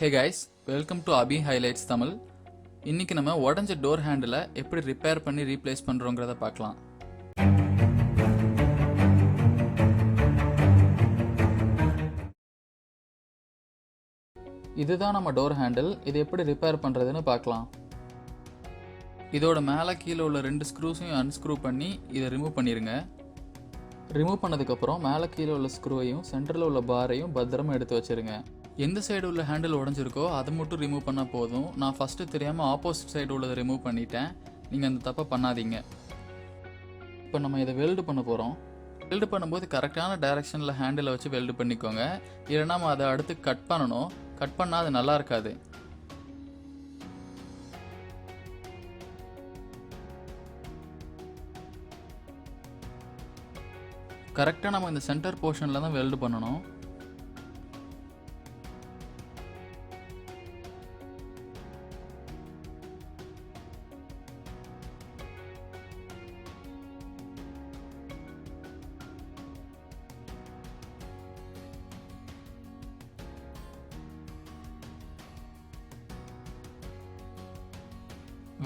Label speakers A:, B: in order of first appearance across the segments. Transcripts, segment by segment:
A: Hey guys, welcome to Abi highlights Tamil. இன்னைக்கு நம்ம உடஞ்ச டோர் ஹேண்டிலை எப்படி ரிப்பேர் பண்ணி ரீப்ளேஸ் பண்ணுறோங்கிறத பார்க்கலாம். இதுதான் நம்ம டோர் ஹேண்டில். இது எப்படி ரிப்பேர் பண்ணுறதுன்னு பார்க்கலாம். இதோட மேலே கீழே உள்ள 2 ஸ்க்ரூஸையும் அன்ஸ்க்ரூ பண்ணி இதை ரிமூவ் பண்ணிடுங்க. ரிமூவ் பண்ணதுக்கப்புறம் மேலே கீழே உள்ள ஸ்க்ரூவையும் சென்டரில் உள்ள பாரையும் பத்திரமா எடுத்து வச்சுருங்க. எந்த சைடு உள்ள ஹேண்டில் உடஞ்சிருக்கோ அதை மட்டும் ரிமூவ் பண்ணால் போதும். நான் ஃபஸ்ட்டு தெரியாமல் ஆப்போசிட் சைடு உள்ளதை ரிமூவ் பண்ணிட்டேன். நீங்கள் அந்த தப்பை பண்ணாதீங்க. இப்போ நம்ம இதை வெல்டு பண்ண போகிறோம். வெல்டு பண்ணும்போது கரெக்டான டைரெக்ஷனில் ஹேண்டிலை வச்சு வெல்டு பண்ணிக்கோங்க. இல்லைனா நம்ம அதை அடுத்து கட் பண்ணணும். கட் பண்ணால் அது நல்லா இருக்காது. கரெக்டாக நம்ம இந்த சென்டர் போர்ஷனில் தான் வெல்டு பண்ணணும்.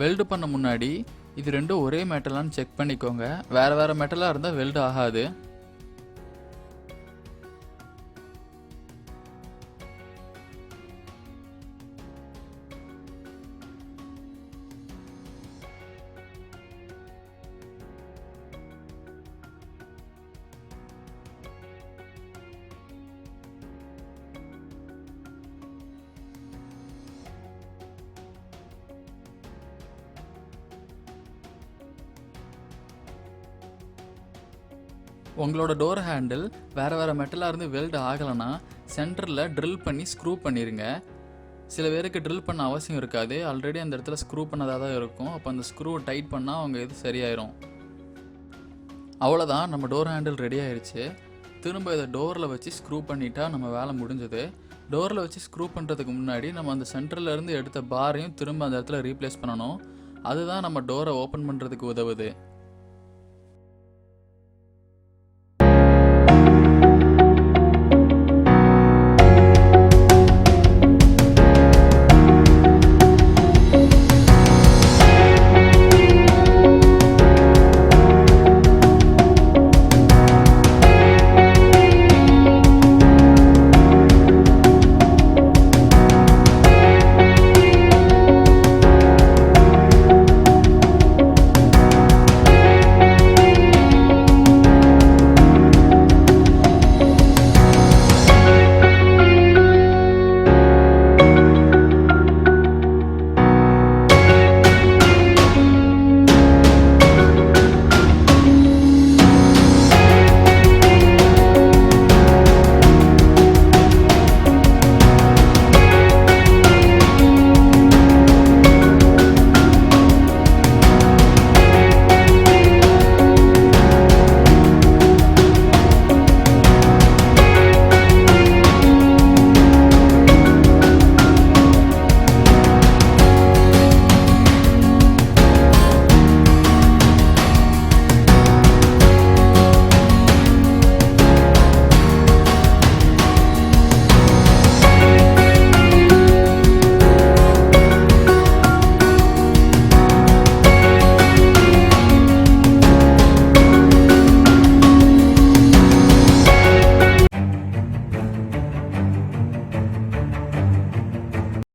A: வெல்டு பண்ண முன்னாடி இது ரெண்டும் ஒரே மெட்டலான்னு செக் பண்ணிக்கோங்க. வேறு வேறு மெட்டலாக இருந்தால் வெல்டு ஆகாது. உங்களோட டோர் ஹேண்டில் வேறு வேறு மெட்டலாக இருந்து வெல்டு ஆகலைன்னா சென்டரில் ட்ரில் பண்ணி ஸ்க்ரூ பண்ணிடுங்க. சில பேருக்கு ட்ரில் பண்ண அவசியம் இருக்காது. ஆல்ரெடி அந்த இடத்துல ஸ்க்ரூ பண்ணதாக தான் இருக்கும். அப்போ அந்த ஸ்க்ரூவை டைட் பண்ணால் அவங்க இது சரியாயிரும். அவ்வளோதான், நம்ம டோர் ஹேண்டில் ரெடி ஆயிடுச்சு. திரும்ப இதை டோரில் வச்சு ஸ்க்ரூ பண்ணிட்டா நம்ம வேலை முடிஞ்சது. டோரில் வச்சு ஸ்க்ரூ பண்ணுறதுக்கு முன்னாடி நம்ம அந்த சென்டர்லேருந்து எடுத்த பாரையும் திரும்ப அந்த இடத்துல ரீப்ளேஸ் பண்ணணும். அதுதான் நம்ம டோரை ஓப்பன் பண்ணுறதுக்கு உதவுது.